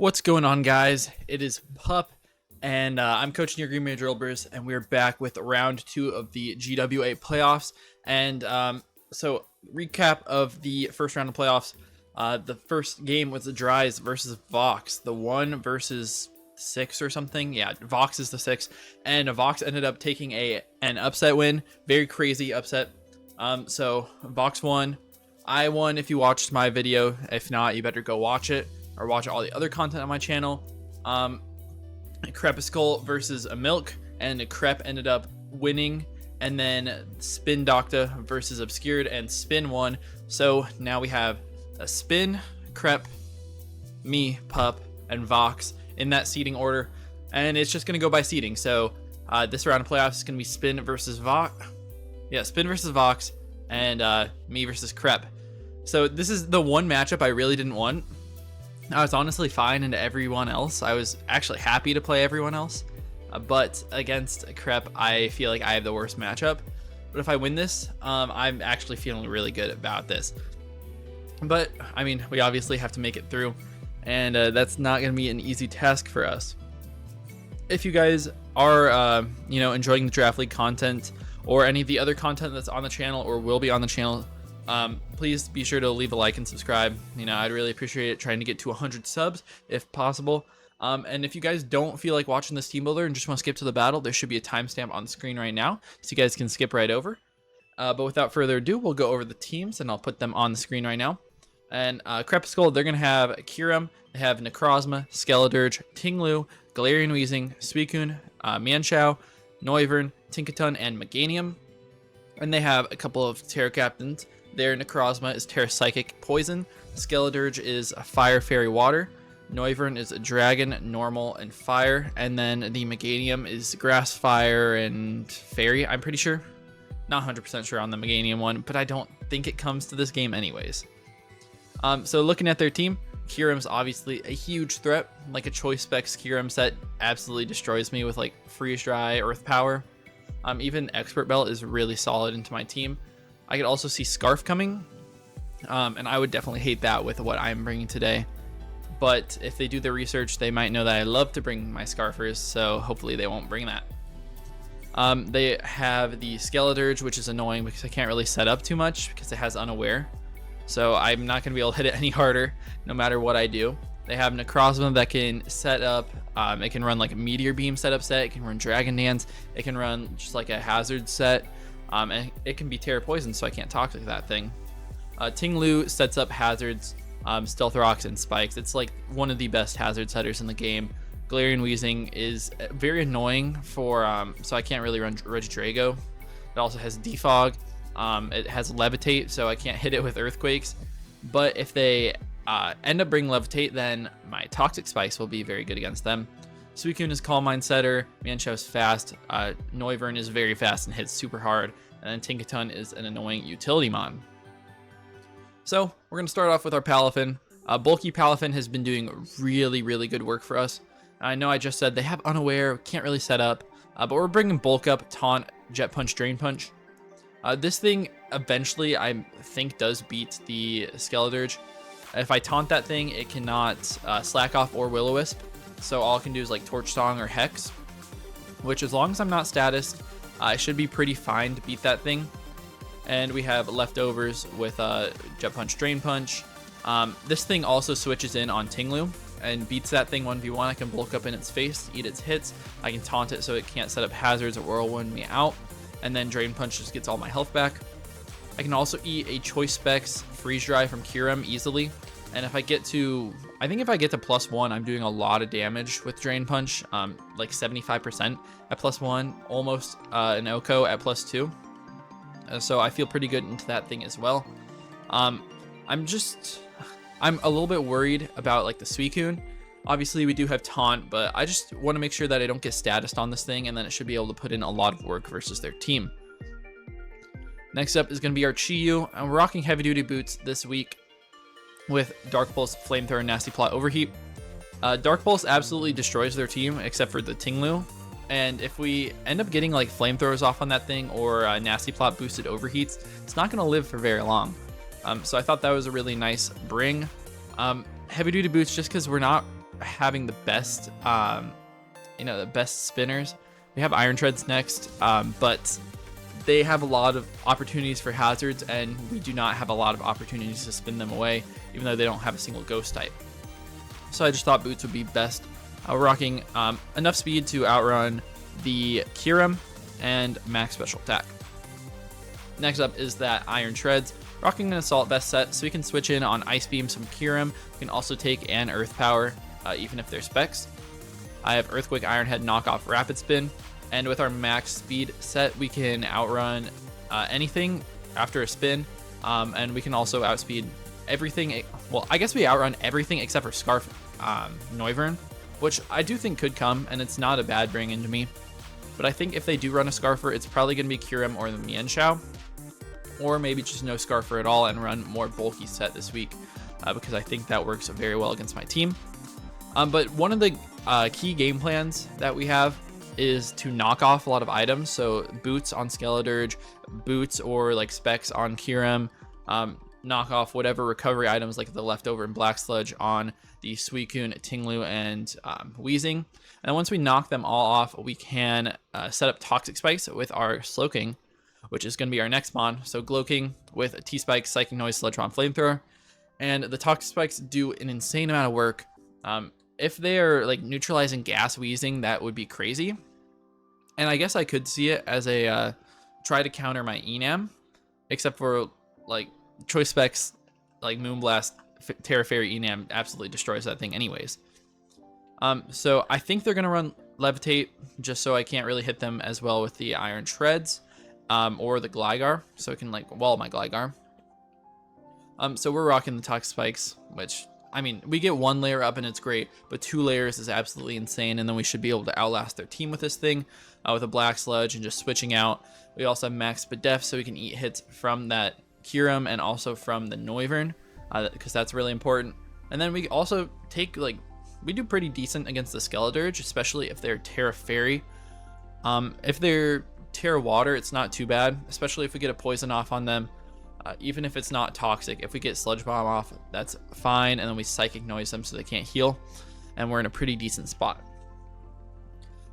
What's going on, guys? It is Pup, and I'm coaching your Green Bay Drilburs, and we're back with round 2 of the GWA playoffs. And so, recap of the first round of playoffs. The first game was the Dries versus Vox, the 1 versus 6 or something. Yeah, Vox is the 6, and Vox ended up taking an upset win, very crazy upset. So Vox won. I won if you watched my video. If not, you better go watch it or watch all the other content on my channel. Crepuscul versus a Milk, and Crep ended up winning. And then Spin Doctor versus Obscured, and Spin won. So now we have a Spin, Crep, me, Pup, and Vox in that seeding order. And it's just going to go by seeding. So this round of playoffs is going to be Spin versus Vox. Yeah, Spin versus Vox, and me versus Crep. So this is the one matchup I really didn't want. I was honestly fine into everyone else. I was actually happy to play everyone else. But against Crep, I feel like I have the worst matchup. But if I win this, I'm actually feeling really good about this. But, I mean, we obviously have to make it through. And that's not going to be an easy task for us. If you guys are, enjoying the Draft League content or any of the other content that's on the channel or will be on the channel, please be sure to leave a like and subscribe. I'd really appreciate it, trying to get to 100 subs if possible. And if you guys don't feel like watching this team builder and just want to skip to the battle, there should be a timestamp on the screen right now, so you guys can skip right over. But without further ado, we'll go over the teams, and I'll put them on the screen right now. And Crepuscul, they're going to have Kiram, they have Necrozma, Skeledirge, Tinglu, Galarian Weezing, Suicune, Mienshao, Noivern, Tinkaton, and Meganium. And they have a couple of Terra Captains. Their Necrozma is Terra Psychic Poison, Skeledirge is a Fire Fairy Water, Noivern is a Dragon, Normal, and Fire, and then the Meganium is Grass, Fire, and Fairy, I'm pretty sure. Not 100% sure on the Meganium one, but I don't think it comes to this game anyways. So looking at their team, Kiram's obviously a huge threat. Like a Choice Specs Kiram set absolutely destroys me with like Freeze Dry, Earth Power. Even Expert Belt is really solid into my team. I could also see Scarf coming, and I would definitely hate that with what I'm bringing today. But if they do their research, they might know that I love to bring my Scarfers, so hopefully they won't bring that. They have the Skeledirge, which is annoying because I can't really set up too much because it has Unaware. So I'm not going to be able to hit it any harder no matter what I do. They have Necrozma that can set up, it can run like a Meteor Beam setup set, it can run Dragon Dance, it can run just like a Hazard set, and it can be Terra Poison, so I can't Toxic that thing. Tinglu sets up Hazards, Stealth Rocks, and Spikes. It's like one of the best Hazard setters in the game. Galarian Weezing is very annoying for, so I can't really run Regidrago. It also has Defog. It has Levitate, so I can't hit it with Earthquakes. But if they end up bringing Levitate, then my Toxic Spikes will be very good against them. Suicune is Calm Mind Setter, Mienshao is fast, Noivern is very fast and hits super hard, and then Tinkaton is an annoying Utility Mon. So we're going to start off with our Palafin. Bulky Palafin has been doing really, really good work for us. I know I just said they have Unaware, can't really set up, but we're bringing Bulk up, Taunt, Jet Punch, Drain Punch. This thing eventually I think does beat the Skeledirge. If I taunt that thing, it cannot Slack Off or Will-O-Wisp. So all I can do is like Torch Song or Hex, which as long as I'm not status, I should be pretty fine to beat that thing. And we have leftovers with Jet Punch, Drain Punch. This thing also switches in on Tinglu and beats that thing 1v1. I can bulk up in its face, eat its hits. I can taunt it so it can't set up hazards or whirlwind me out. And then Drain Punch just gets all my health back. I can also eat a Choice Specs Freeze Dry from Kiram easily. And if I get to, I think if I get to +1, I'm doing a lot of damage with Drain Punch, like 75% at +1, almost an Oko at +2. So I feel pretty good into that thing as well. I'm a little bit worried about like the Suicune. Obviously we do have Taunt, but I just want to make sure that I don't get statused on this thing, and then it should be able to put in a lot of work versus their team. Next up is going to be our Chi-Yu, and we're rocking heavy duty boots this week with Dark Pulse, Flamethrower, and Nasty Plot Overheat. Dark Pulse absolutely destroys their team except for the Tinglu, and if we end up getting like Flamethrowers off on that thing or Nasty Plot boosted Overheats, it's not going to live for very long. So I thought that was a really nice bring. Heavy duty boots, just because we're not having the best, the best spinners. We have Iron Treads next, but they have a lot of opportunities for hazards, and we do not have a lot of opportunities to spin them away, even though they don't have a single ghost type. So I just thought boots would be best. We're rocking enough speed to outrun the Kirim and max special attack. Next up is that Iron Treads. Rocking an Assault Vest set, so we can switch in on Ice Beams from Kirim. We can also take an Earth Power, even if they're specs. I have Earthquake Ironhead knockoff Rapid Spin, and with our max speed set, we can outrun anything after a spin, and we can also outspeed everything. Well, I guess we outrun everything except for Scarf Noivern, which I do think could come, and it's not a bad bring into me. But I think if they do run a Scarfer, it's probably going to be Kirim or the Mienshao, or maybe just no Scarfer at all and run more bulky set this week, because I think that works very well against my team. But one of the key game plans that we have is to knock off a lot of items. So boots on Skeledirge, boots or like specs on Kirim, knock off whatever recovery items like the leftover and Black Sludge on the Suicune, Tinglu, and Weezing. And once we knock them all off, we can set up Toxic Spikes with our Slowking, which is going to be our next mon. So Glowking with a T-Spike, Psychic Noise, Sludge Bomb, Flamethrower. And the Toxic Spikes do an insane amount of work. If they are like neutralizing Gas Weezing, that would be crazy. And I guess I could see it as a try to counter my Enam, except for like Choice Specs, like Moonblast, Terra Fairy Enam absolutely destroys that thing anyways. So I think they're going to run Levitate, just so I can't really hit them as well with the Iron Treads, or the Gligar, so I can like wall my Gligar. So we're rocking the Toxic Spikes, which, I mean, we get 1 layer up and it's great, but 2 layers is absolutely insane, and then we should be able to outlast their team with this thing, with a Black Sludge and just switching out. We also have max Def, so we can eat hits from that Kirim and also from the Noivern, because that's really important. And then we also take, like, we do pretty decent against the Skeledirge, especially if they're Terra Fairy. If they're Terra Water, it's not too bad, especially if we get a Poison off on them. Even if it's not toxic, if we get Sludge Bomb off, that's fine, and then we Psychic Noise them so they can't heal, and we're in a pretty decent spot.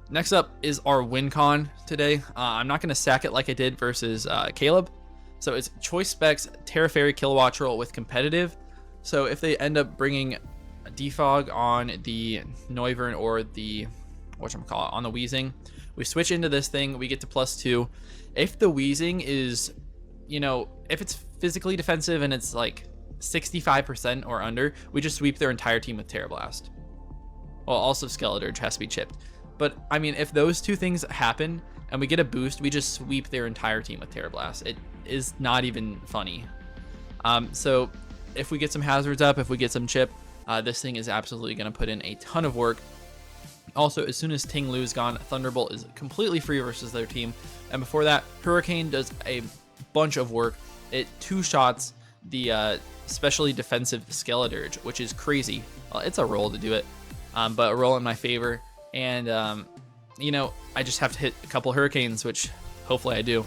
Next up is our win con today. I'm not going to sack it like I did versus Caleb. So it's Choice Specs, Terra Fairy, Kilowattrel with competitive. So if they end up bringing a Defog on the Noivern or the, whatchamacallit, on the Weezing, we switch into this thing, we get to +2. If the Weezing is, you know, if it's physically defensive and it's like 65% or under, we just sweep their entire team with Terra Blast. Well, also Skeledirge has to be chipped. But, I mean, if those two things happen and we get a boost, we just sweep their entire team with Terra Blast. It is not even funny. So, if we get some hazards up, if we get some chip, this thing is absolutely going to put in a ton of work. Also, as soon as Tinglu is gone, Thunderbolt is completely free versus their team. And before that, Hurricane does a bunch of work. It 2-shots the specially defensive Skeledirge, which is crazy. Well, it's a roll to do it, but a roll in my favor. And, you know, I just have to hit a couple Hurricanes, which hopefully I do.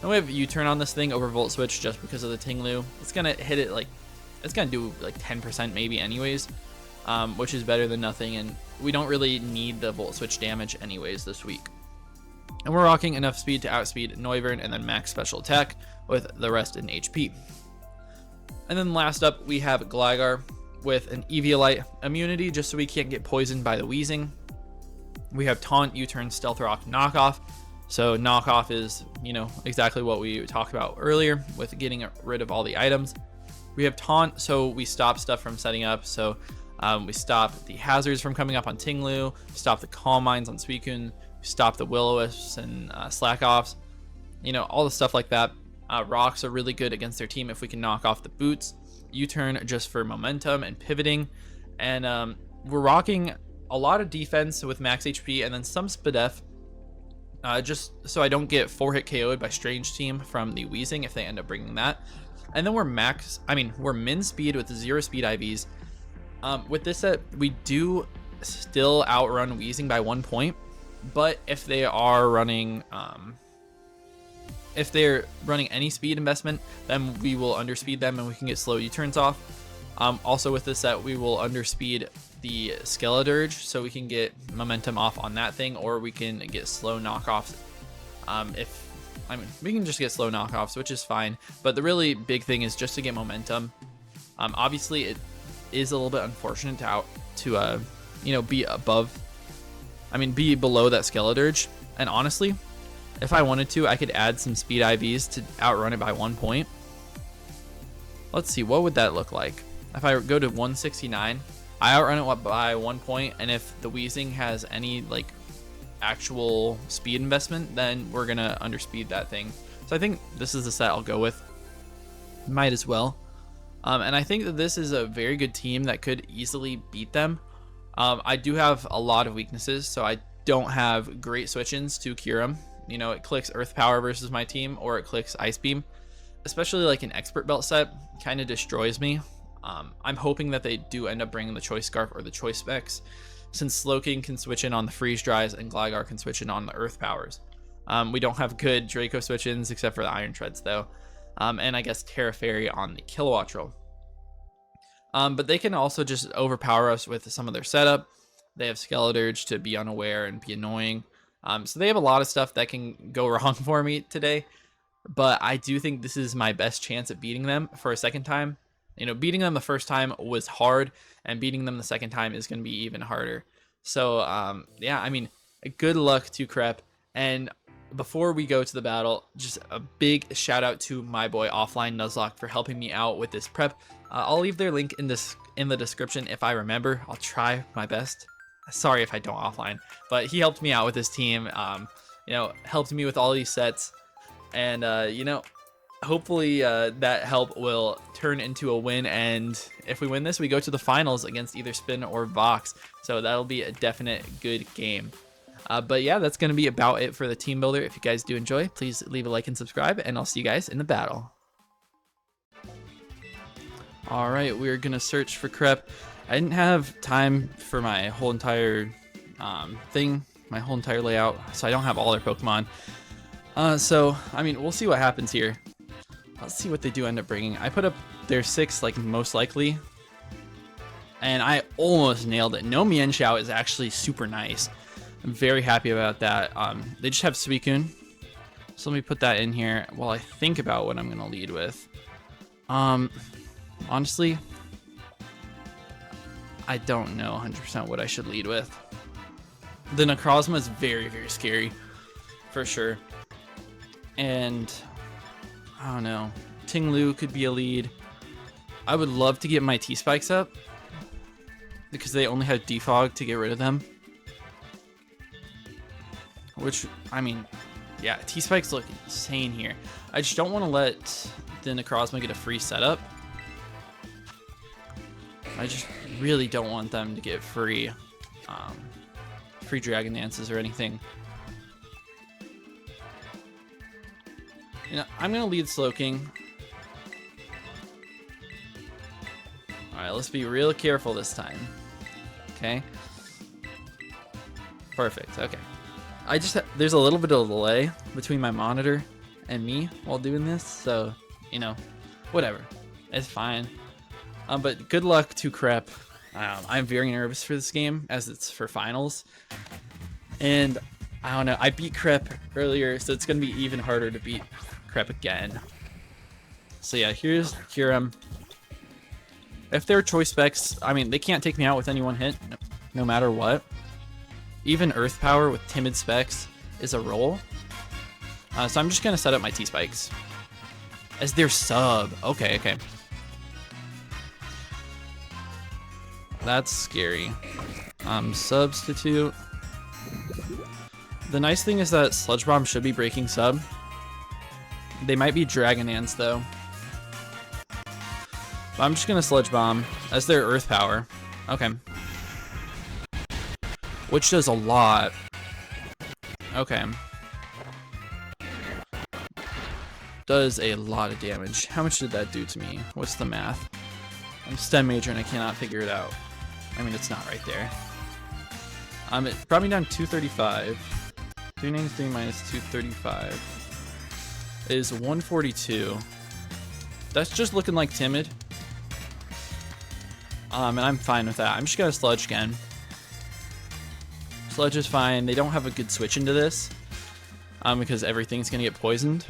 And we have U-turn on this thing over Volt Switch just because of the Tinglu. It's going to hit it like, it's going to do like 10% maybe anyways, which is better than nothing. And we don't really need the Volt Switch damage anyways this week. And we're rocking enough speed to outspeed Noivern and then max special attack with the rest in HP. And then last up, we have Gligar with an Eviolite immunity just so we can't get poisoned by the Weezing. We have Taunt, U-turn, Stealth Rock, Knockoff. So Knockoff is, you know, exactly what we talked about earlier with getting rid of all the items. We have Taunt, so we stop stuff from setting up. So we stop the hazards from coming up on Tinglu, stop the Calm Minds on Suicune, stop the Will-O-Wisps and Slack-Offs, you know, all the stuff like that. Rocks are really good against their team if we can knock off the boots. U-turn just for momentum and pivoting. And we're rocking a lot of defense with max HP and then some Spadef, just so I don't get 4-hit KO'd by Strange Team from the Weezing if they end up bringing that. And then we're min speed with 0 speed IVs. With this set, we do still outrun Weezing by 1 point, but if they are running, if they're running any speed investment, then we will underspeed them and we can get slow U-turns off. Also with this set, we will underspeed the Skeledirge so we can get momentum off on that thing, or we can get slow knockoffs. We can just get slow knockoffs, which is fine. But the really big thing is just to get momentum. Obviously, it is a little bit unfortunate to be be below that Skeledirge. And honestly, if I wanted to, I could add some speed IVs to outrun it by 1 point. Let's see, what would that look like? If I go to 169, I outrun it by 1 point, and if the Weezing has any like actual speed investment, then we're gonna underspeed that thing. So I think this is the set I'll go with. Might as well. And I think that this is a very good team that could easily beat them. I do have a lot of weaknesses, so I don't have great switch-ins to cure them. You know, it clicks Earth Power versus my team, or it clicks Ice Beam. Especially like an Expert Belt set kind of destroys me. I'm hoping that they do end up bringing the Choice Scarf or the Choice Specs, since Slowking can switch in on the Freeze Dries and Gligar can switch in on the Earth Powers. We don't have good Draco switch-ins except for the Iron Treads though. And I guess Terra Fairy on the Kilowattrel. But they can also just overpower us with some of their setup. They have Skeledirge to be unaware and be annoying. So they have a lot of stuff that can go wrong for me today. But I do think this is my best chance at beating them for a second time. You know, beating them the first time was hard, and beating them the second time is going to be even harder. So, yeah, I mean, good luck to Crep. And before we go to the battle, just a big shout out to my boy Offline Nuzlocke for helping me out with this prep. I'll leave their link in the description if I remember. I'll try my best. Sorry if I don't offline, but he helped me out with this team. Helped me with all these sets. And, hopefully that help will turn into a win. And if we win this, we go to the finals against either Spin or Vox. So that'll be a definite good game. But yeah, that's going to be about it for the team builder. If you guys do enjoy, please leave a like and subscribe, and I'll see you guys in the battle. All right, we're going to search for Crep. I didn't have time for my whole entire my whole entire layout, so I don't have all their Pokemon. So, I mean, we'll see what happens here. Let's see what they do end up bringing. I put up their 6, like, most likely, and I almost nailed it. No Mienshao is actually super nice. I'm very happy about that. They just have Suicune, so let me put that in here while I think about what I'm going to lead with. Honestly, I don't know 100% what I should lead with. The Necrozma is very, very scary, for sure. And I don't know, Tinglu could be a lead. I would love to get my T-Spikes up because they only have Defog to get rid of them. Which, I mean, yeah, T-Spikes look insane here. I just don't want to let the Necrozma get a free setup. I just really don't want them to get free Dragon Dances or anything. You know, I'm gonna lead Slowking. Alright, let's be real careful this time. Okay. Perfect, okay. There's a little bit of a delay between my monitor and me while doing this, so, you know, whatever. It's fine. But good luck to Crep. I'm very nervous for this game, as it's for finals. And, I don't know, I beat Crep earlier, so it's gonna be even harder to beat Crep again. So yeah, here's Kyurem. If they're Choice Specs, I mean, they can't take me out with any one hit, no matter what. Even Earth Power with Timid Specs is a roll. So I'm just gonna set up my T-Spikes as their sub. Okay. That's scary. Substitute. The nice thing is that Sludge Bomb should be breaking sub. They might be Dragon Ants though. But I'm just gonna Sludge Bomb as their Earth Power. Okay. Which does a lot. Okay. Does a lot of damage. How much did that do to me? What's the math? I'm STEM major and I cannot figure it out. I mean, it's not right there. It brought me down 235. 393 minus 235 is 142. That's just looking like Timid. And I'm fine with that. I'm just gonna sludge again. Sludge is fine. They don't have a good switch into this, because everything's gonna get poisoned.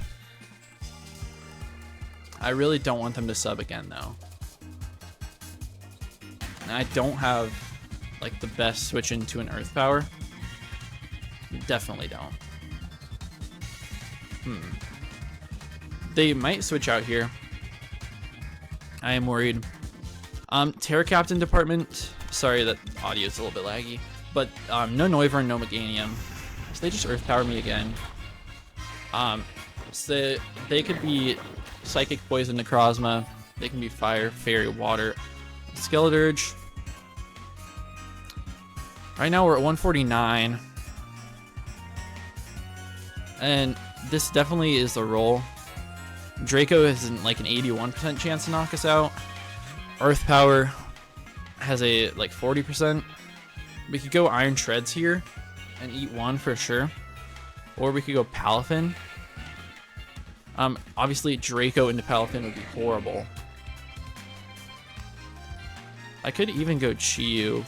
I really don't want them to sub again though. And I don't have like the best switch into an earth power. Definitely don't. They might switch out here. I am worried. Terra Captain department. Sorry that audio is a little bit laggy. But no Noivern, no Meganium. So they just earth power me again. So they could be Psychic Poison Necrozma. They can be Fire, Fairy, Water, Skeledirge. Right now we're at 149. And this definitely is the roll. Draco has like an 81% chance to knock us out. Earth Power has a like 40%. We could go Iron Shreds here and eat one for sure. Or we could go Palafin. Obviously Draco into Palafin would be horrible. I could even go Chiyu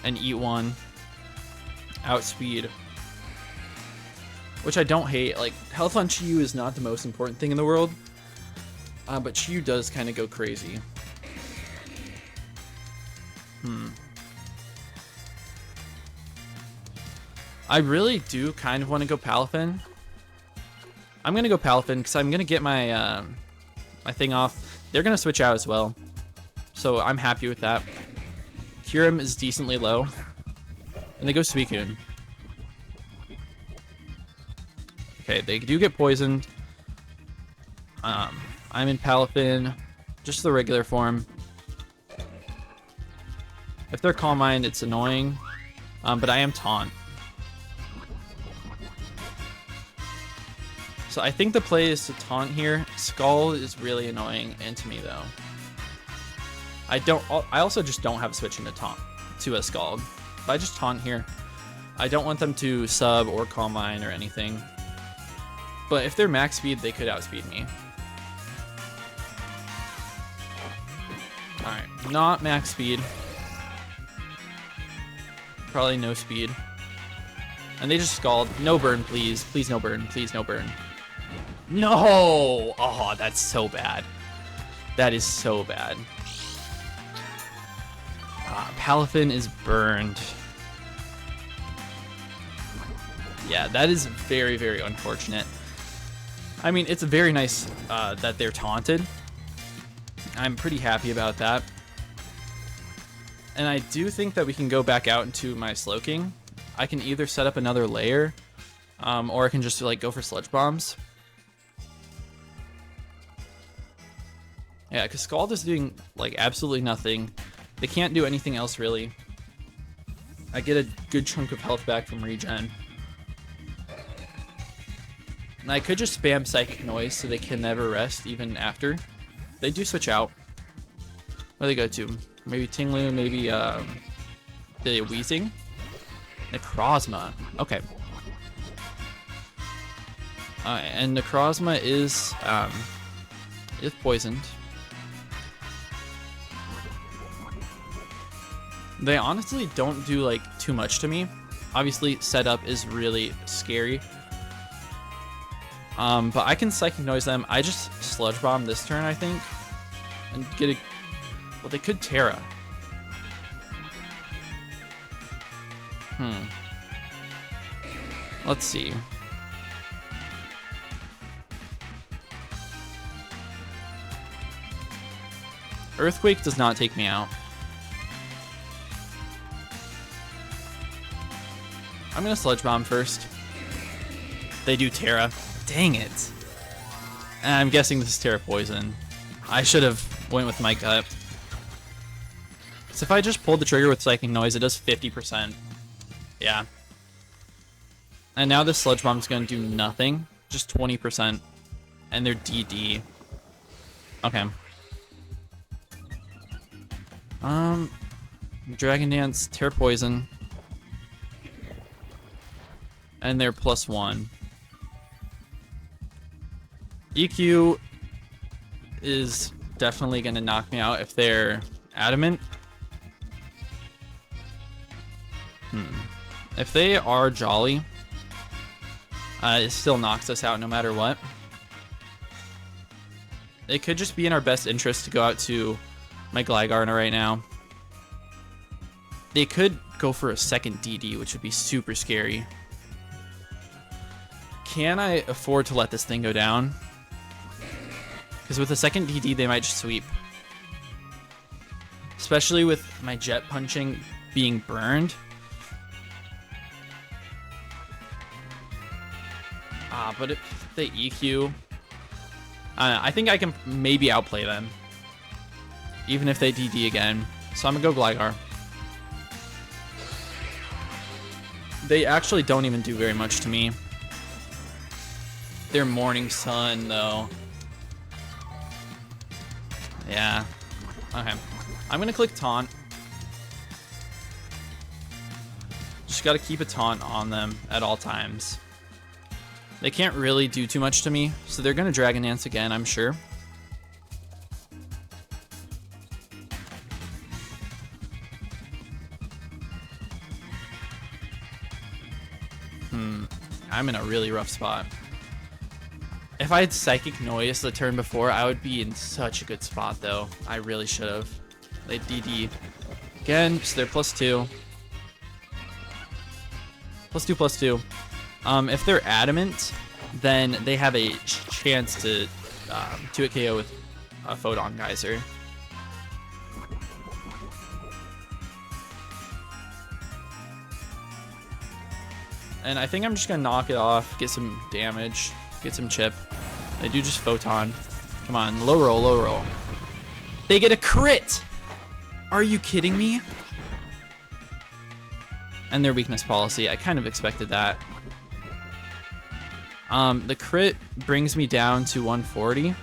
and eat one. Outspeed. Which I don't hate. Like, health on Chiyu is not the most important thing in the world. But Chiyu does kind of go crazy. I really do kind of want to go Palafin. I'm going to go Palafin because I'm going to get my my thing off. They're going to switch out as well. So I'm happy with that. Kyurem is decently low. And they go Suicune. Okay, they do get poisoned. I'm in Palafin. Just the regular form. If they're Calm Mind, it's annoying. But I am Taunt. So I think the play is to Taunt here. Skull is really annoying, and to me though. I also just don't have a switch into Taunt to a Scald. If I just Taunt here, I don't want them to sub or Calm Mind or anything. But if they're max speed, they could outspeed me. Alright, not max speed. Probably no speed. And they just Scald. No burn, please. Please no burn. Please no burn. No! Oh, that's so bad. That is so bad. Palafin is burned. Yeah, that is very, very unfortunate. I mean, it's very nice that they're taunted. I'm pretty happy about that. And I do think that we can go back out into my Slowking. I can either set up another layer, or I can just like go for Sludge Bombs. Yeah, because Scald is doing like absolutely nothing. They can't do anything else really. I get a good chunk of health back from regen. And I could just spam Psychic Noise so they can never rest even after. They do switch out. Where do they go to? Maybe Tinglu, maybe the Wheezing? Necrozma. Okay. And Necrozma is poisoned. They honestly don't do like too much to me. Obviously, setup is really scary. But I can Psychic Noise them. I just Sludge Bomb this turn, I think, and get a. Well, they could Terra. Let's see. Earthquake does not take me out. I'm gonna Sludge Bomb first. They do Terra. Dang it. And I'm guessing this is Terra Poison. I should have went with my gut. So if I just pulled the trigger with Psychic Noise, it does 50%. Yeah. And now this Sludge Bomb's gonna do nothing. Just 20%. And they're DD. Okay. Dragon Dance, Terra Poison. And they're +1. EQ is definitely going to knock me out if they're Adamant. If they are Jolly, it still knocks us out no matter what. It could just be in our best interest to go out to my Gligarna right now. They could go for a second DD, which would be super scary. Can I afford to let this thing go down? Because with a second DD, they might just sweep. Especially with my Jet Punching being burned. But if they EQ, I think I can maybe outplay them. Even if they DD again. So I'm going to go Gligar. They actually don't even do very much to me. They're Morning Sun, though. Yeah. Okay. I'm going to click Taunt. Just got to keep a Taunt on them at all times. They can't really do too much to me, so they're going to Dragon Dance again, I'm sure. I'm in a really rough spot. If I had Psychic Noise the turn before, I would be in such a good spot, though. I really should have. They DD again, so they're +2. +2/+2. If they're Adamant, then they have a chance to 2-hit KO with a Photon Geyser. And I think I'm just going to knock it off, get some damage, get some chip. They do just Photon. Come on, low roll, low roll. They get a crit! Are you kidding me? And their weakness policy, I kind of expected that. The crit brings me down to 140.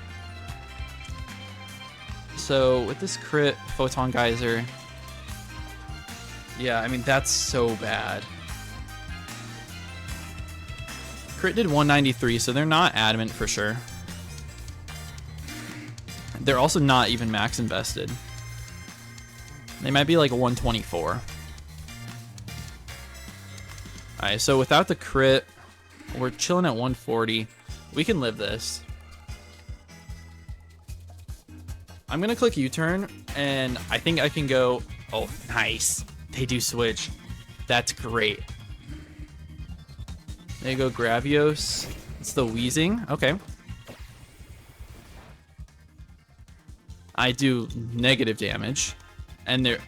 So with this crit, Photon Geyser, yeah, I mean, that's so bad. Crit did 193, so they're not Adamant for sure. They're also not even max invested. They might be like 124. Alright, so without the crit, we're chilling at 140. We can live this. I'm going to click U-turn, and I think I can go... Oh, nice. They do switch. That's great. There you go, Gravios. It's the Wheezing. Okay. I do negative damage. And they're...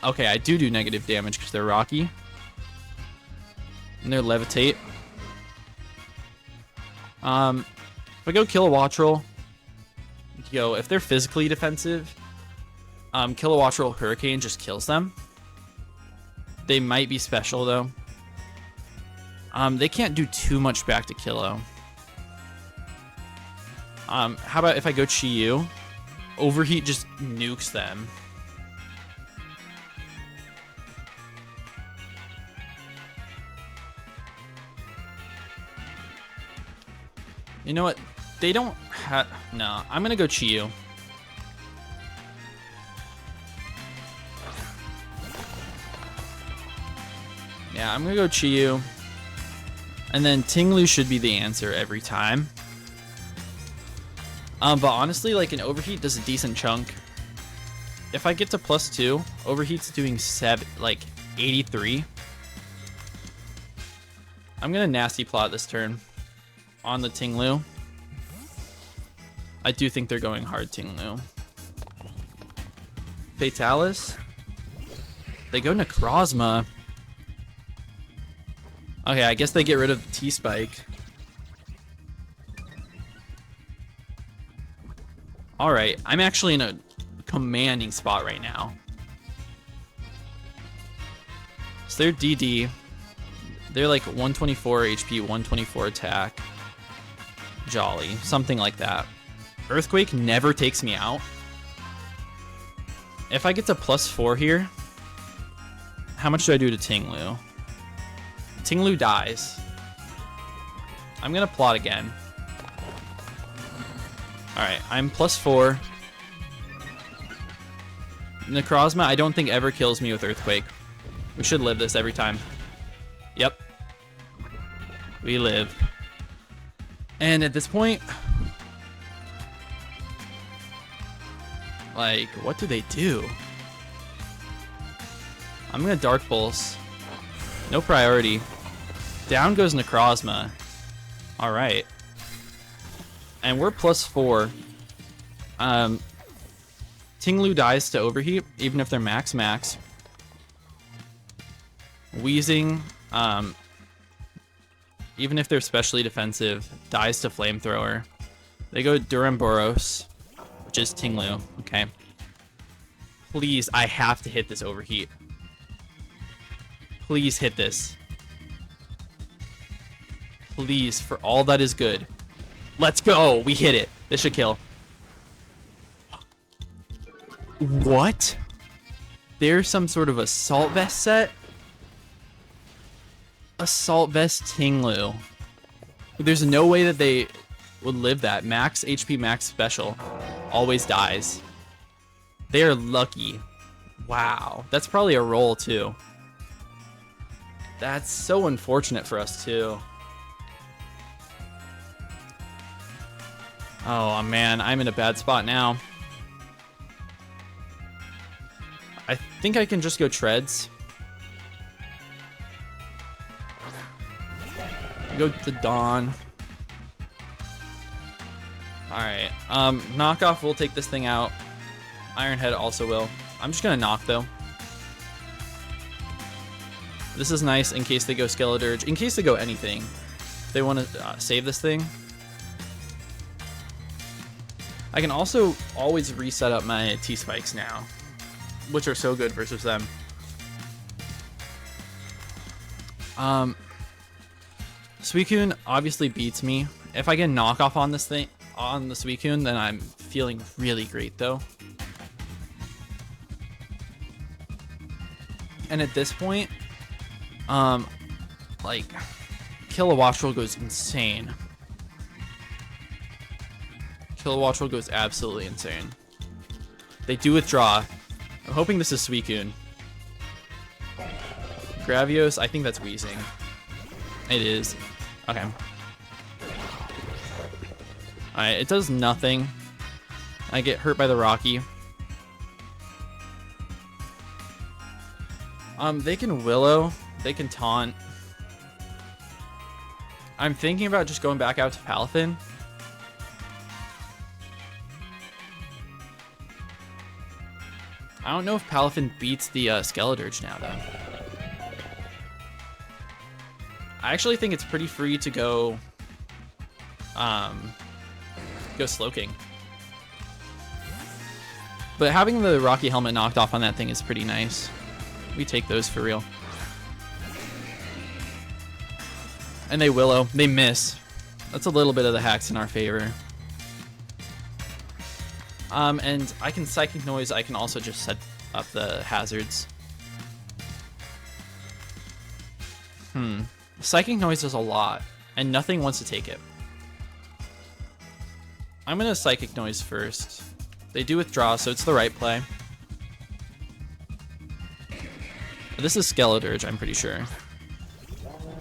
okay, I do negative damage because they're Rocky. And they're Levitate. If I go Kilowattrel, if they're physically defensive, Kilowattrel Hurricane just kills them. They might be special, though. They can't do too much back to Kilo. How about if I go Chi-Yu? Overheat just nukes them. You know what? They don't have... No, I'm going to go Chi-Yu. Yeah, I'm going to go Chi-Yu. And then Ting-Lu should be the answer every time. But honestly, like, an Overheat does a decent chunk. If I get to +2, Overheat's doing 83. I'm going to Nasty Plot this turn on the Ting-Lu. I do think they're going hard Ting-Lu. Fatalis. They go Necrozma. Okay, I guess they get rid of the T-Spike. Alright, I'm actually in a commanding spot right now. So they're DD. They're like 124 HP, 124 attack. Jolly, something like that. Earthquake never takes me out. If I get to +4 here, how much do I do to Ting-Lu? Ting-Lu dies. I'm going to plot again. Alright, I'm +4. Necrozma, I don't think ever kills me with Earthquake. We should live this every time. Yep. We live. And at this point, like, what do they do? I'm gonna Dark Pulse. No priority. Down goes Necrozma. Alright. And we're +4. Tinglu dies to Overheat, even if they're max. Wheezing, even if they're specially defensive, dies to Flamethrower. They go Duramboros, which is Tinglu. Okay. Please, I have to hit this Overheat. Please hit this. Please, for all that is good. Let's go. We hit it. This should kill. What? There's some sort of Assault Vest set? Assault Vest Tinglu. There's no way that they would live that. Max HP, max special. Always dies. They are lucky. Wow. That's probably a roll, too. That's so unfortunate for us, too. Oh, man. I'm in a bad spot now. I think I can just go Treads. Go to Dawn. Alright. Knockoff will take this thing out. Ironhead also will. I'm just gonna knock, though. This is nice in case they go Skeledirge. In case they go anything. If they want to save this thing. I can also always reset up my T-Spikes now, which are so good versus them. Suicune obviously beats me. If I get knockoff on this thing, on the Suicune, then I'm feeling really great, though. And at this point, like, Kilowattrel goes insane. Kilowattrel goes absolutely insane. They do withdraw. I'm hoping this is Suicune. Gravios, I think that's Wheezing. It is. Okay. Alright, it does nothing. I get hurt by the Rocky. They can Willow. They can Taunt. I'm thinking about just going back out to Palafin. I don't know if Palafin beats the Skeledirge now, though. I actually think it's pretty free to go Slowking. But having the Rocky Helmet knocked off on that thing is pretty nice. We take those for real. And they Willow. They miss. That's a little bit of the hacks in our favor. And I can Psychic Noise. I can also just set up the hazards. Psychic Noise does a lot, and nothing wants to take it. I'm going to Psychic Noise first. They do withdraw, so it's the right play. This is Skeledirge, I'm pretty sure.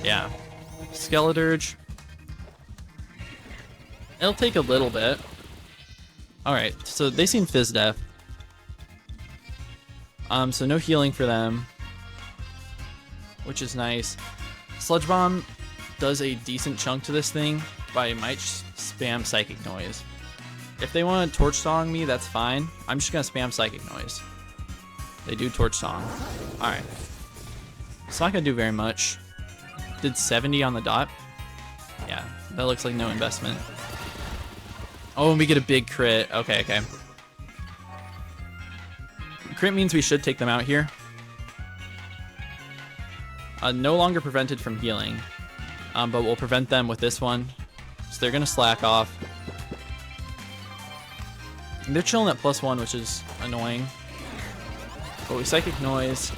Yeah. Skeledirge. It'll take a little bit. Alright, so they seem Fizz Death. So no healing for them, which is nice. Sludge Bomb does a decent chunk to this thing, but I might spam Psychic Noise. If they want to Torch Song me, that's fine. I'm just going to spam Psychic Noise. They do Torch Song. Alright. It's not going to do very much. Did 70 on the dot. Yeah, that looks like no investment. Oh, and we get a big crit. Okay, okay. Crit means we should take them out here. No longer prevented from healing, but we'll prevent them with this one. So they're going to slack off. And they're chilling at +1, which is annoying. But we Psychic Noise.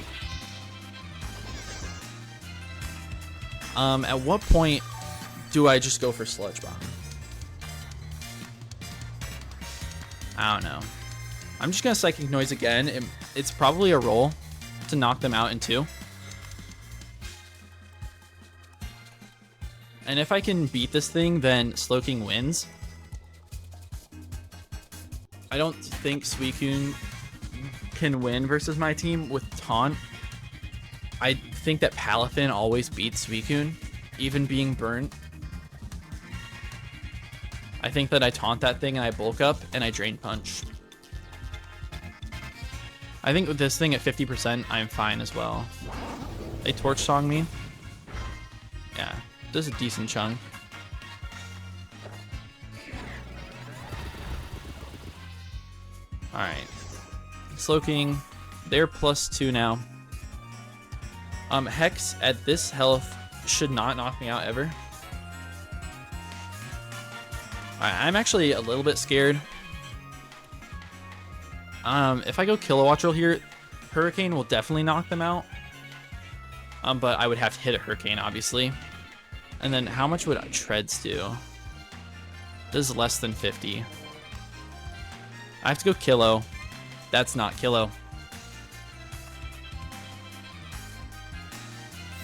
At what point do I just go for Sludge Bomb? I don't know. I'm just going to Psychic Noise again. It's probably a roll to knock them out in 2. And if I can beat this thing, then Slowking wins. I don't think Suicune can win versus my team with Taunt. I think that Palafin always beats Suicune, even being burnt. I think that I Taunt that thing and I bulk up and I Drain Punch. I think with this thing at 50%, I'm fine as well. They Torch Song me. Yeah, does a decent chunk. Alright. Slowking, they're +2 now. Hex at this health should not knock me out ever. Alright, I'm actually a little bit scared. If I go Kilowattrel here, Hurricane will definitely knock them out. But I would have to hit a Hurricane, obviously. And then how much would Treads do? This is less than 50. I have to go Kilo. That's not Kilo.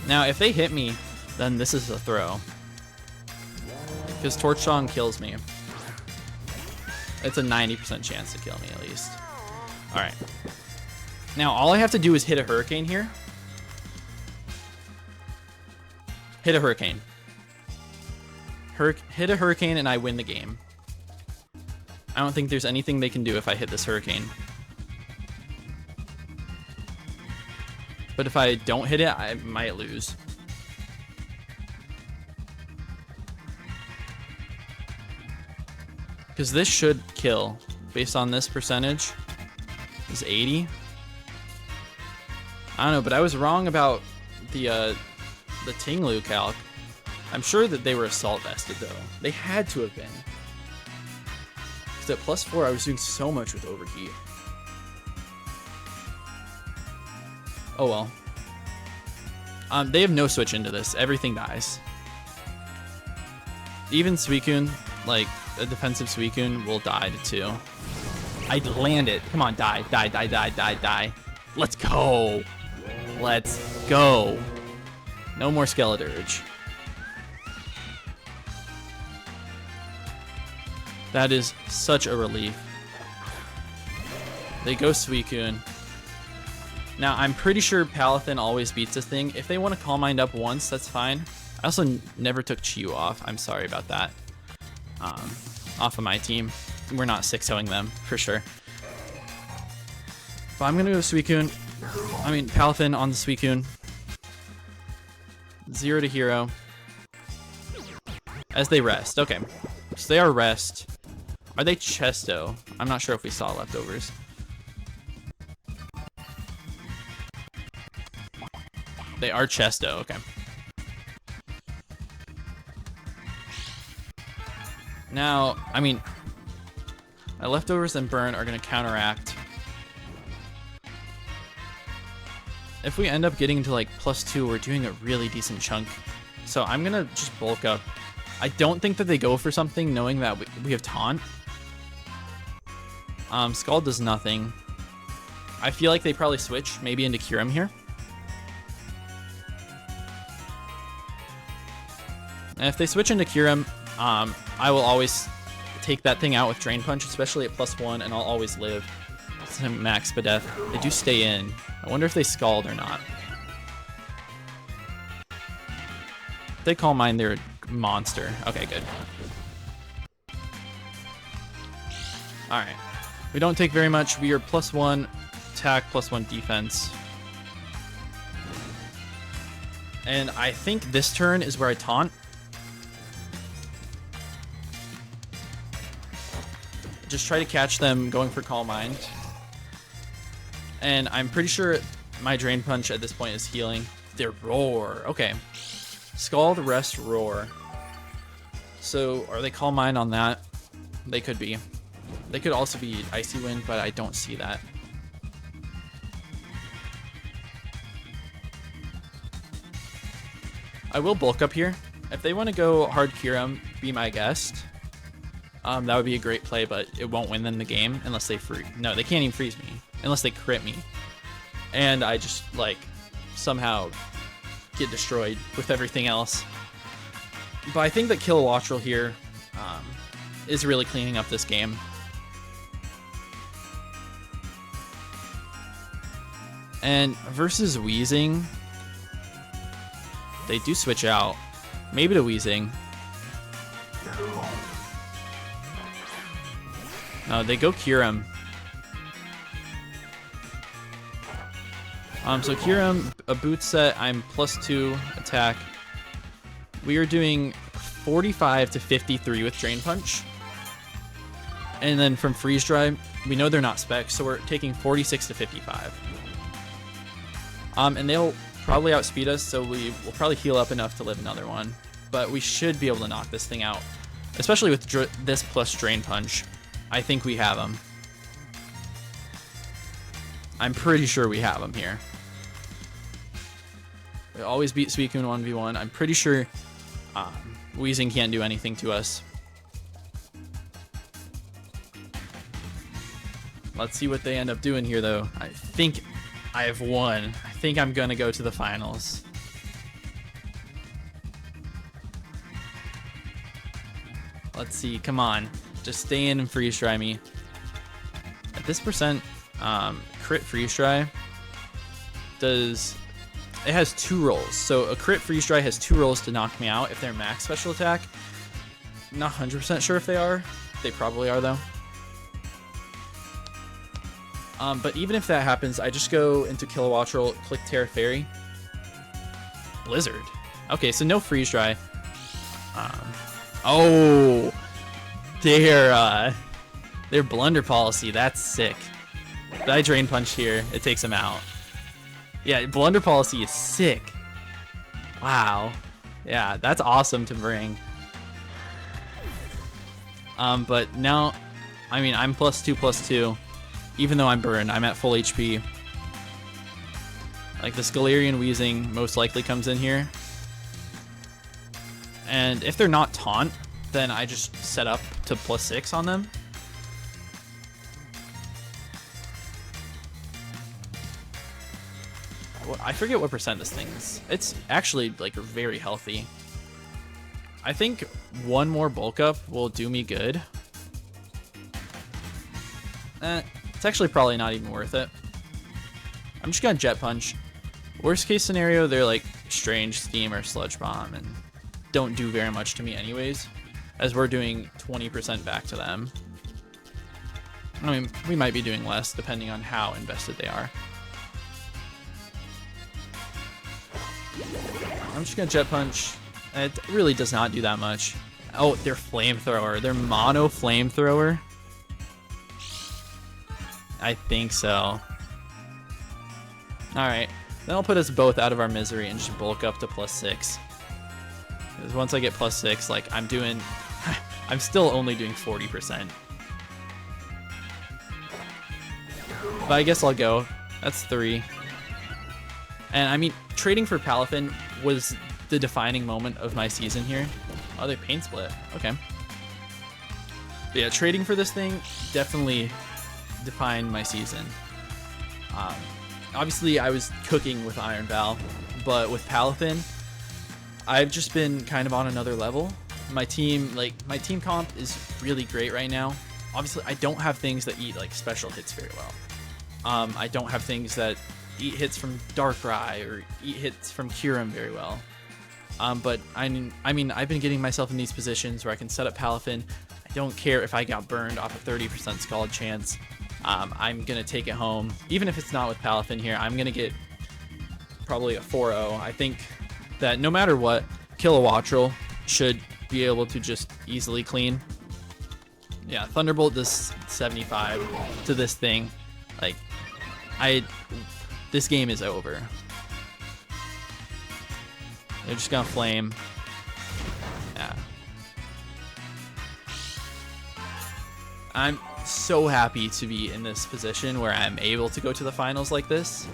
Now, if they hit me, then this is a throw. Because Torch Song kills me. It's a 90% chance to kill me, at least. Alright. Now, all I have to do is hit a Hurricane here. Hit a Hurricane. Hit a Hurricane and I win the game. I don't think there's anything they can do if I hit this Hurricane. But if I don't hit it, I might lose. Because this should kill. Based on this percentage. Is 80. I don't know, but I was wrong about the Tinglu calc. I'm sure that they were assault vested though. They had to have been. Because at +4 I was doing so much with Overheat. Oh well. They have no switch into this. Everything dies. Even Suicune, like a defensive Suicune, will die to 2. I land it. Come on, die, die, die, die, die, die. Let's go. Let's go. No more Skeledirge. That is such a relief. They go Suicune. Now, I'm pretty sure Palafin always beats this thing. If they want to Calm Mind up once, that's fine. I also never took Chiyu off. I'm sorry about that. Off of my team. We're not 6-0ing them, for sure. But I'm going to go Suicune. I mean, Palafin on the Suicune. 0 to hero. As they rest. Okay. So they are rest. Are they Chesto? I'm not sure if we saw leftovers. They are Chesto, okay. Now, I mean, my leftovers and burn are going to counteract. If we end up getting to like +2, we're doing a really decent chunk. So I'm going to just bulk up. I don't think that they go for something knowing that we have Taunt. Scald does nothing. I feel like they probably switch maybe into Kyurem here. And if they switch into Kyurem, I will always take that thing out with Drain Punch, especially at +1, and I'll always live. It's a max Spadef. They do stay in. I wonder if they Scald or not. If they Calm Mind, they're a monster. Okay, good. Alright. We don't take very much. We are +1 attack, +1 defense. And I think this turn is where I Taunt. Just try to catch them going for Calm Mind. And I'm pretty sure my Drain Punch at this point is healing. Their Roar. Okay. Scald, Rest, Roar. So are they Calm Mind on that? They could be. They could also be Icy Wind, but I don't see that. I will bulk up here. If they want to go hard Kyurem, be my guest. That would be a great play, but it won't win them the game unless they freeze. No, they can't even freeze me unless they crit me. And I just, like, somehow get destroyed with everything else. But I think that Kilowattrel here is really cleaning up this game. And versus Wheezing, they do switch out. Maybe to Wheezing. No, they go Kyurem. So Kyurem, a boot set, I'm +2 attack. We are doing 45 to 53 with Drain Punch. And then from Freeze Dry, we know they're not specs, so we're taking 46 to 55. And they'll probably outspeed us, so we will probably heal up enough to live another one. But we should be able to knock this thing out, especially with this plus Drain Punch. I think we have him. I'm pretty sure we have him here. We always beat Suicune 1v1. I'm pretty sure Wheezing can't do anything to us. Let's see what they end up doing here, though. I think I have won. I think I'm going to go to the finals. Let's see. Come on. Just stay in and freeze dry me. At this percent, crit freeze dry does... It has 2 rolls. So a crit freeze dry has 2 rolls to knock me out if they're max special attack. Not 100% sure if they are. They probably are, though. But even if that happens, I just go into Kilowattrel, click Terra Fairy. Blizzard. Okay, so no freeze dry. Oh, their blunder policy. That's sick. If I Drain Punch here, it takes him out. Yeah, blunder policy is sick. Wow. Yeah, that's awesome to bring. But now, I mean, I'm +2/+2. Even though I'm burned, I'm at full HP. Like, the Galarian Wheezing most likely comes in here. And if they're not taunt, then I just set up to +6 on them. Well, I forget what percent this thing is. It's actually, like, very healthy. I think one more bulk up will do me good. It's actually probably not even worth it. I'm just gonna Jet Punch. Worst case scenario, they're like Strange, Steam, or Sludge Bomb and don't do very much to me anyways, as we're doing 20% back to them. I mean, we might be doing less depending on how invested they are. I'm just gonna Jet Punch. It really does not do that much. Oh, their Flamethrower. Their Mono Flamethrower. I think so. Alright. That'll put us both out of our misery and just bulk up to +6. Because once I get +6, like, I'm doing... I'm still only doing 40%. But I guess I'll go. That's 3. And, I mean, trading for Palafin was the defining moment of my season here. Oh, they Pain Split. Okay. But yeah, trading for this thing definitely defined my season. Obviously, I was cooking with Iron Ball, but with Palafin, I've just been kind of on another level. My team comp is really great right now. Obviously, I don't have things that eat like special hits very well. I don't have things that eat hits from Darkrai or eat hits from Kyurem very well. But I mean, I've been getting myself in these positions where I can set up Palafin. I don't care if I got burned off a 30% Scald chance. I'm going to take it home. Even if it's not with Palafin here, I'm going to get probably a 4-0. I think that no matter what, Kilowattrel should be able to just easily clean. Yeah, Thunderbolt does 75 to this thing. Like, this game is over. They're just going to flame. Yeah. I'm so happy to be in this position where I'm able to go to the finals like this.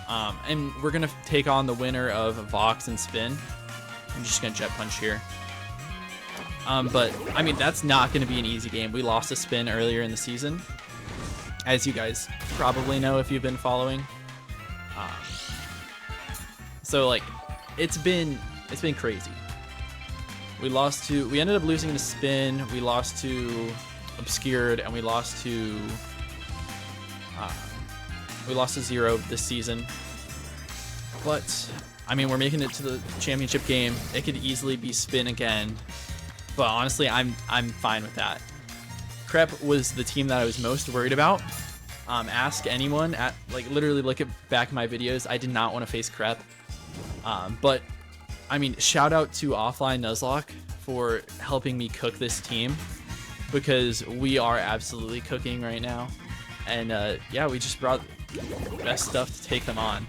And we're going to take on the winner of Vox and Spin. I'm just going to Jet Punch here. But, I mean, that's not going to be an easy game. We lost a Spin earlier in the season, as you guys probably know if you've been following. So, like, it's been it's been crazy. We ended up losing to Spin. We lost to Obscured, and we lost to Zero this season. But I mean, we're making it to the championship game. It could easily be Spin again, but honestly, I'm fine with that. Crep was the team that I was most worried about. Ask anyone literally look at back my videos. I did not want to face Crep. But I mean, shout out to Offline Nuzlocke for helping me cook this team, because we are absolutely cooking right now. And yeah, we just brought best stuff to take them on.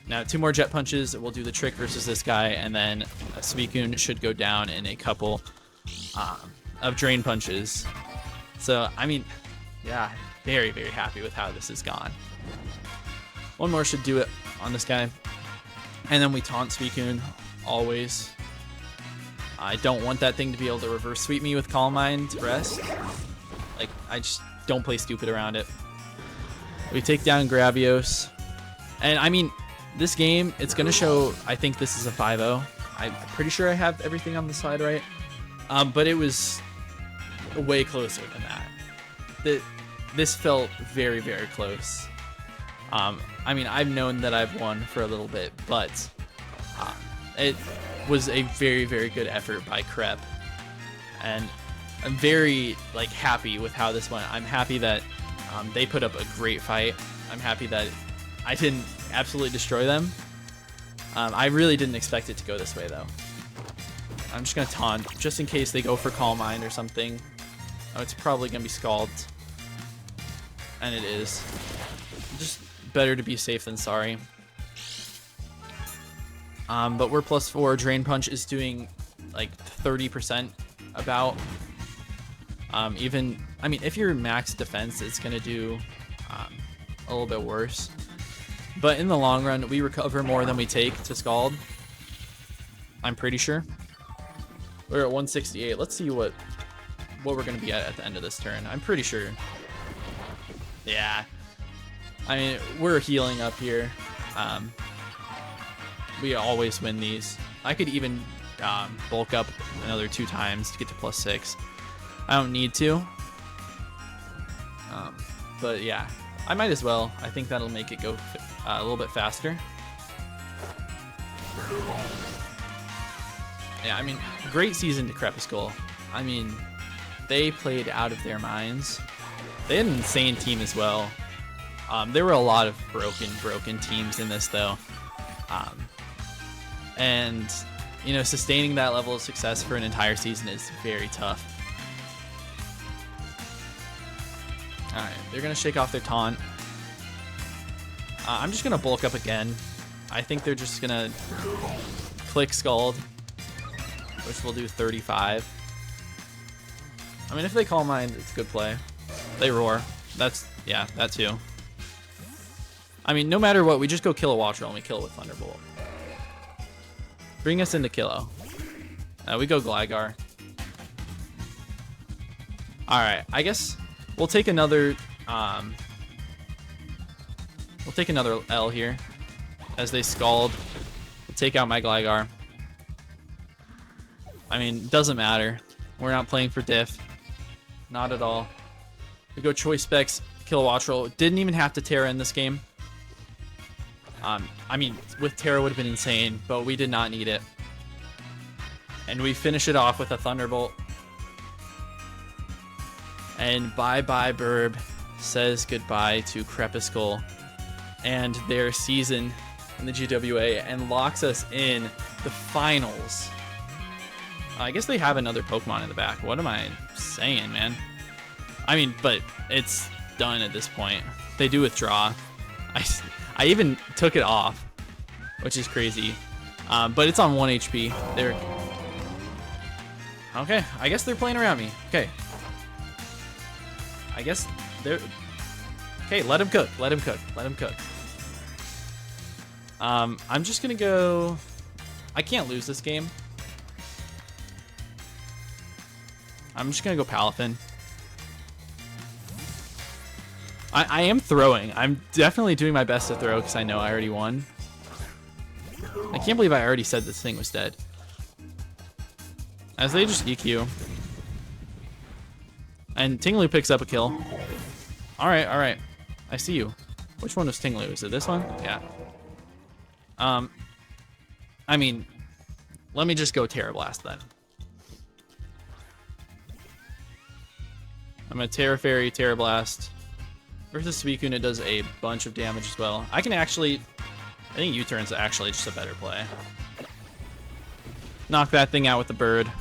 Now 2 more jet punches. We'll do the trick versus this guy, and then Suicune should go down in a couple of drain punches. So I mean, yeah, very, very happy with how this has gone. 1 more should do it on this guy. And then we taunt Suicune, always. I don't want that thing to be able to reverse sweep me with Calm Mind rest. Like, I just don't play stupid around it. We take down Gravios. And I mean, this game, it's going to show, I think this is a 5-0. I'm pretty sure I have everything on the side right. But it was way closer than that. This felt very, very close. I mean, I've known that I've won for a little bit, but it was a very, very good effort by Crep, and I'm very happy with how this went. I'm happy that they put up a great fight. I'm happy that I didn't absolutely destroy them. I really didn't expect it to go this way, though. I'm just gonna taunt just in case they go for Calm Mind or something. Oh, it's probably gonna be Scald, and it is. Just better to be safe than sorry. But we're +4. Drain Punch is doing 30% about. Even, I mean, if you're max defense, it's gonna do a little bit worse. But in the long run, we recover more than we take to Scald. I'm pretty sure. We're at 168. Let's see what we're gonna be at the end of this turn. I'm pretty sure. Yeah. I mean, we're healing up here. We always win these. I could even bulk up another 2 times to get to +6. I don't need to. But yeah, I might as well. I think that'll make it go a little bit faster. Yeah, I mean, great season to Crepuscul. I mean, they played out of their minds. They had an insane team as well. There were a lot of broken teams in this, though. And, you know, sustaining that level of success for an entire season is very tough. Alright, they're going to shake off their taunt. I'm just going to bulk up again. I think they're just going to click Scald, which will do 35. I mean, if they Calm Mind, it's a good play. They Roar. Yeah, that too. I mean, no matter what, we just go kill a Watcher and we kill it with Thunderbolt. Bring us into Killo. We go Gligar. Alright, I guess we'll take another L here as they Scald. We'll take out my Gligar. I mean, doesn't matter. We're not playing for diff. Not at all. We go Choice Specs, kill Wattrel. Didn't even have to Terra in this game. I mean, with Terra would have been insane, but we did not need it. And we finish it off with a Thunderbolt. And bye-bye Burb says goodbye to Crepuscul and their season in the GWA and locks us in the finals. I guess they have another Pokemon in the back. What am I saying, man? I mean, but it's done at this point. They do withdraw. I even took it off, which is crazy. But it's on 1 HP. Okay, I guess they're playing around me. Okay. I guess they're... Okay, let him cook. Let him cook. Let him cook. I'm just gonna go... I can't lose this game. I'm just gonna go Palafin. I am throwing. I'm definitely doing my best to throw because I know I already won. I can't believe I already said this thing was dead. As they just EQ. And Tinglu picks up a kill. Alright, alright. I see you. Which one was Tinglu? Is it this one? Yeah. I mean, let me just go Terra Blast then. I'm gonna Terra Fairy, Terra Blast. Versus Suicune, it does a bunch of damage as well. I can actually... I think U-turn's actually just a better play. Knock that thing out with the bird.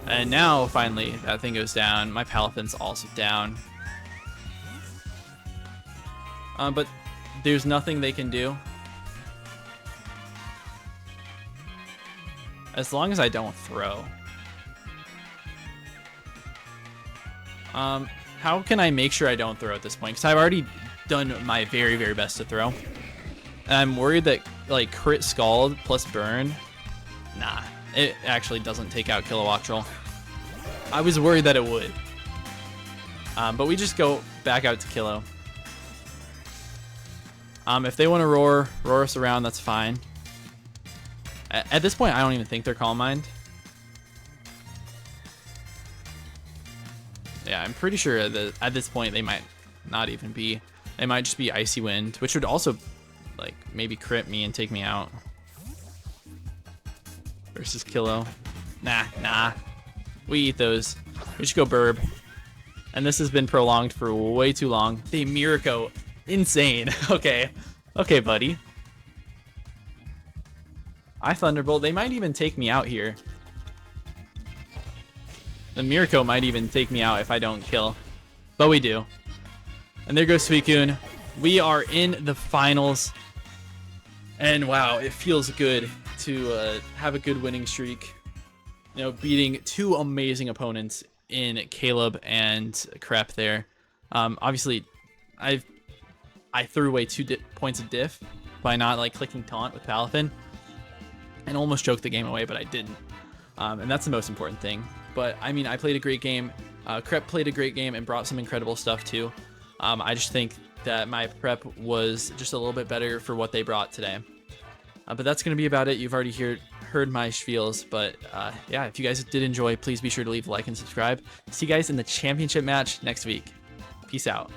And now, finally, that thing goes down. My Palafin's also down. But there's nothing they can do. As long as I don't throw. How can I make sure I don't throw at this point? Because I've already done my very, very best to throw. And I'm worried that, like, crit Scald plus burn, nah, it actually doesn't take out Kilowattrel. I was worried that it would. But we just go back out to Kilo. If they want to roar us around, that's fine. At this point, I don't even think they're Calm Mind. Yeah, I'm pretty sure that at this point they might not even be. It might just be Icy Wind, which would also, like, maybe crit me and take me out. Versus Kilo. Nah. We eat those. We should go Burb. And this has been prolonged for way too long. They Miracle. Insane. Okay, buddy. I Thunderbolt. They might even take me out here. The Miracle might even take me out if I don't kill. But we do. And there goes Suicune. We are in the finals. And wow, it feels good to have a good winning streak. You know, beating two amazing opponents in Caleb and Crep there. Obviously, I threw away 2 points of diff by not, like, clicking Taunt with Palafin. And almost choked the game away, but I didn't. And that's the most important thing. But, I mean, I played a great game. Crep played a great game and brought some incredible stuff, too. I just think that my prep was just a little bit better for what they brought today. But that's going to be about it. You've already heard my spiels. But, yeah, if you guys did enjoy, please be sure to leave a like and subscribe. See you guys in the championship match next week. Peace out.